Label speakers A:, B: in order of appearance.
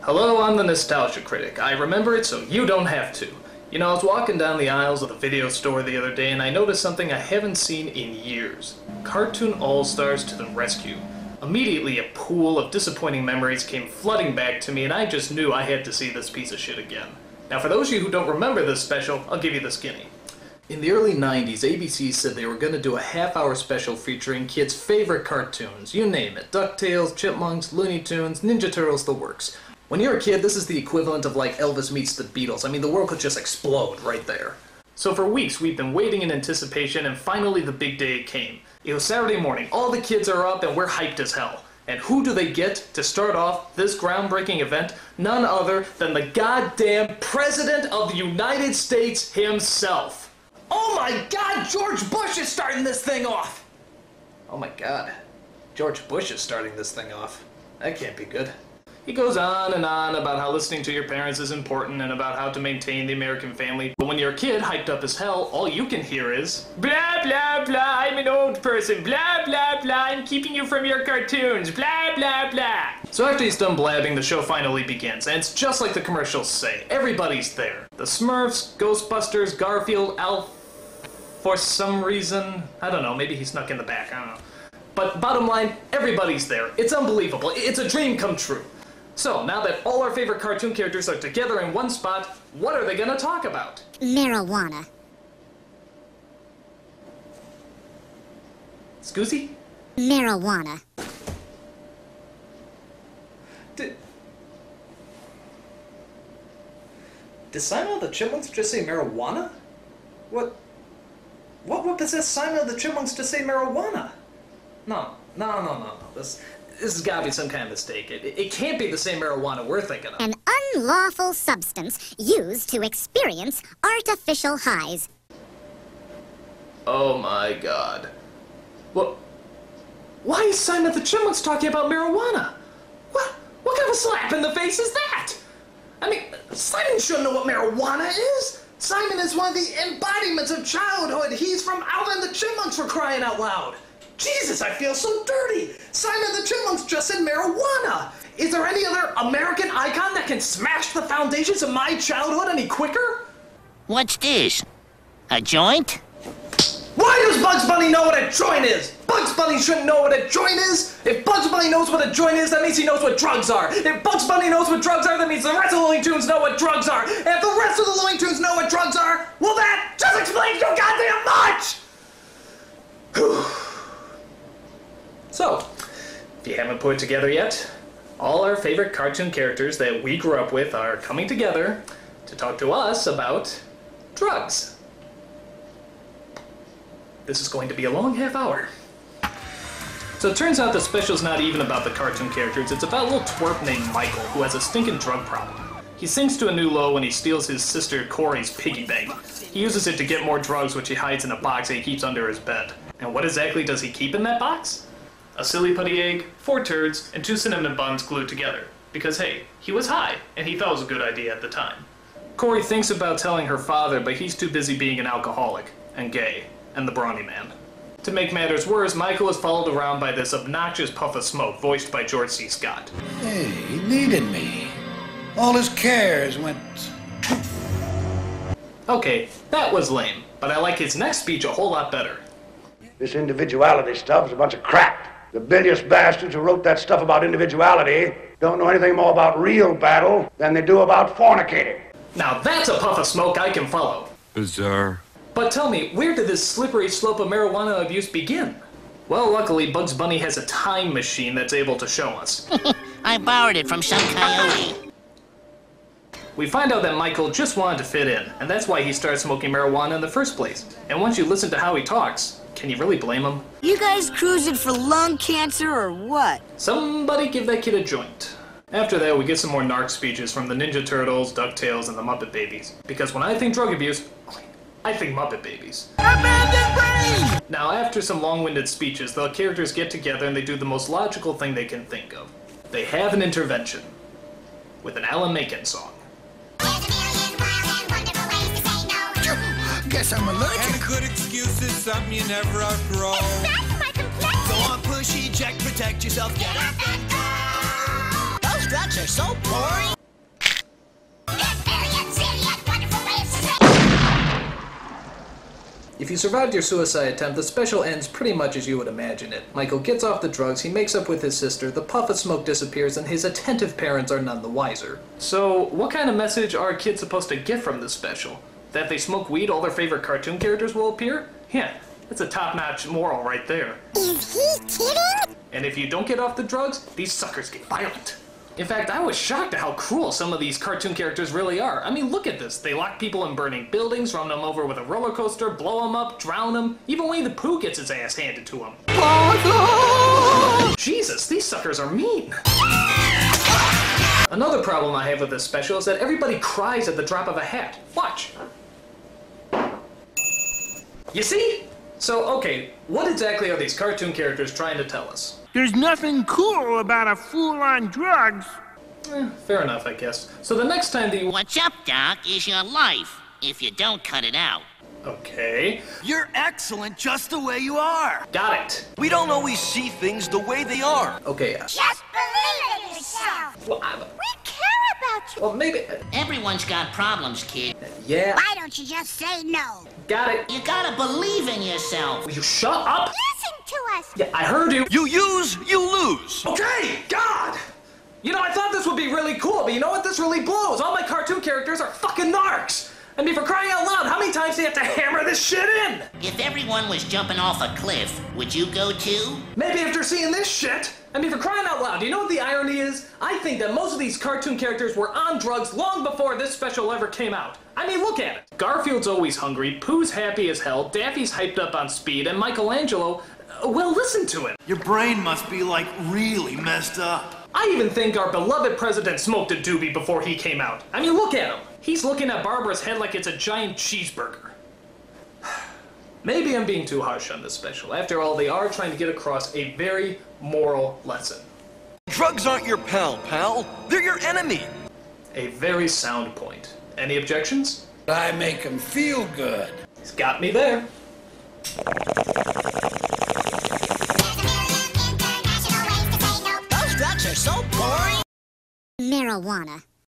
A: Hello, I'm the NostalgiaCritic. I remember it so you don't have to. You know, I was walking down the aisles of the video store the other day and I noticed something I haven't seen in years. Cartoon All-Stars to the rescue. Immediately, a pool of disappointing memories came flooding back to me and I just knew I had to see this piece of shit again. Now, for those of you who don't remember this special, I'll give you the skinny. In the early 90s, ABC said they were going to do a half-hour special featuring kids' favorite cartoons. You name it. DuckTales, Chipmunks, Looney Tunes, Ninja Turtles, the works. When you're a kid, this is the equivalent of like Elvis meets the Beatles. I mean, the world could just explode right there. So for weeks, we've been waiting in anticipation, and finally the big day came. It was Saturday morning. All the kids are up, and we're hyped as hell. And who do they get to start off this groundbreaking event? None other than the goddamn President of the United States himself. Oh my God, George Bush is starting this thing off! Oh my God, George Bush is starting this thing off. That can't be good. He goes on and on about how listening to your parents is important and about how to maintain the American family. But when you're a kid, hyped up as hell, all you can hear is blah blah blah, I'm an old person, blah blah blah, I'm keeping you from your cartoons, blah blah blah. So after he's done blabbing, the show finally begins, and it's just like the commercials say. Everybody's there. The Smurfs, Ghostbusters, Garfield, Alf, for some reason. I don't know, maybe he snuck in the back, I don't know. But bottom line, everybody's there. It's unbelievable. It's a dream come true. So, now that all our favorite cartoon characters are together in one spot, what are they gonna talk about?
B: Marijuana.
A: Scoozy?
B: Marijuana.
A: Did Simon the Chipmunks just say marijuana? What possessed Simon the Chipmunks to say marijuana? No. This has got to be some kind of mistake. It can't be the same marijuana we're thinking of.
B: An unlawful substance used to experience artificial highs.
A: Oh my God. Well, why is Simon the Chipmunks talking about marijuana? What kind of a slap in the face is that? I mean, Simon shouldn't know what marijuana is. Simon is one of the embodiments of childhood. He's from Alvin the Chipmunks, for crying out loud. Jesus, I feel so dirty! Simon the Chipmunks just said marijuana! Is there any other American icon that can smash the foundations of my childhood any quicker?
C: What's this? A joint?
A: Why does Bugs Bunny know what a joint is? Bugs Bunny shouldn't know what a joint is! If Bugs Bunny knows what a joint is, that means he knows what drugs are! If Bugs Bunny knows what drugs are, that means the rest of the Looney Tunes know what drugs are! And if the rest of the Looney Tunes know what drugs are, well that just explains so goddamn much! So, if you haven't put it together yet, all our favorite cartoon characters that we grew up with are coming together to talk to us about drugs. This is going to be a long half hour. So it turns out the special's not even about the cartoon characters, it's about a little twerp named Michael who has a stinking drug problem. He sinks to a new low when he steals his sister Corey's piggy bank. He uses it to get more drugs, which he hides in a box that he keeps under his bed. And what exactly does he keep in that box? A silly putty egg, 4 turds, and 2 cinnamon buns glued together. Because hey, he was high, and he thought it was a good idea at the time. Corey thinks about telling her father, but he's too busy being an alcoholic, and gay, and the brawny man. To make matters worse, Michael is followed around by this obnoxious puff of smoke, voiced by George C. Scott.
D: Hey, he needed me. All his cares went...
A: Okay, that was lame, but I like his next speech a whole lot better.
E: This individuality stuff's a bunch of crap. The bilious bastards who wrote that stuff about individuality don't know anything more about real battle than they do about fornicating.
A: Now that's a puff of smoke I can follow.
F: Bizarre.
A: But tell me, where did this slippery slope of marijuana abuse begin? Well, luckily, Bugs Bunny has a time machine that's able to show us.
C: I borrowed it from some coyote.
A: We find out that Michael just wanted to fit in, and that's why he started smoking marijuana in the first place. And once you listen to how he talks, can you really blame him?
G: You guys cruising for lung cancer or what?
A: Somebody give that kid a joint. After that, we get some more narc speeches from the Ninja Turtles, DuckTales, and the Muppet Babies. Because when I think drug abuse, I think Muppet Babies.
G: Abandoned brain!
A: Now, after some long-winded speeches, the characters get together and they do the most logical thing they can think of. They have an intervention. With an Alan Menken song.
D: Guess I'm allergic.
F: And a good excuse is something you never outgrow.
B: That's my complexion!
G: Go on, push, eject, protect yourself, get up and go! drugs are so boring.
A: If you survived your suicide attempt, the special ends pretty much as you would imagine it. Michael gets off the drugs, he makes up with his sister, the puff of smoke disappears, and his attentive parents are none the wiser. So, what kind of message are kids supposed to get from this special? That if they smoke weed, all their favorite cartoon characters will appear? Yeah, that's a top-notch moral right there.
B: Is he kidding?
A: And if you don't get off the drugs, these suckers get violent. In fact, I was shocked at how cruel some of these cartoon characters really are. I mean, look at this. They lock people in burning buildings, run them over with a roller coaster, blow them up, drown them. Even Winnie the Pooh gets his ass handed to him. Jesus, these suckers are mean. Another problem I have with this special is that everybody cries at the drop of a hat. Watch. You see? So, okay, what exactly are these cartoon characters trying to tell us?
H: There's nothing cool about a fool on drugs.
A: Fair enough, I guess. So the next time the
C: What's up, Doc, is your life, if you don't cut it out.
A: Okay.
I: You're excellent just the way you are.
A: Got it.
I: We don't always see things the way they are.
A: Okay.
B: Just believe in yourself.
A: Well,
B: We care about you.
A: well, maybe...
C: Everyone's got problems, kid.
A: Yeah.
B: Why don't you just say no?
A: Got it.
C: You gotta believe in yourself.
A: Will you shut up?
B: Listen to us.
A: Yeah, I heard you.
I: You use, you lose.
A: Okay, God! You know, I thought this would be really cool, but you know what? This really blows. All my cartoon characters are fucking narcs. I mean, for crying out loud, how many times do you have to hammer this shit in?
C: If everyone was jumping off a cliff, would you go too?
A: Maybe after seeing this shit. I mean, for crying out loud, do you know what the irony is? I think that most of these cartoon characters were on drugs long before this special ever came out. I mean, look at it. Garfield's always hungry, Pooh's happy as hell, Daffy's hyped up on speed, and Michelangelo, well, listen to him.
I: Your brain must be like really messed up.
A: I even think our beloved president smoked a doobie before he came out. I mean, look at him. He's looking at Barbara's head like it's a giant cheeseburger. Maybe I'm being too harsh on this special. After all, they are trying to get across a very moral lesson.
I: Drugs aren't your pal, pal. They're your enemy.
A: A very sound point. Any objections?
D: I make him feel good.
A: He's got me there.
G: Those drugs are so boring.
B: Marijuana.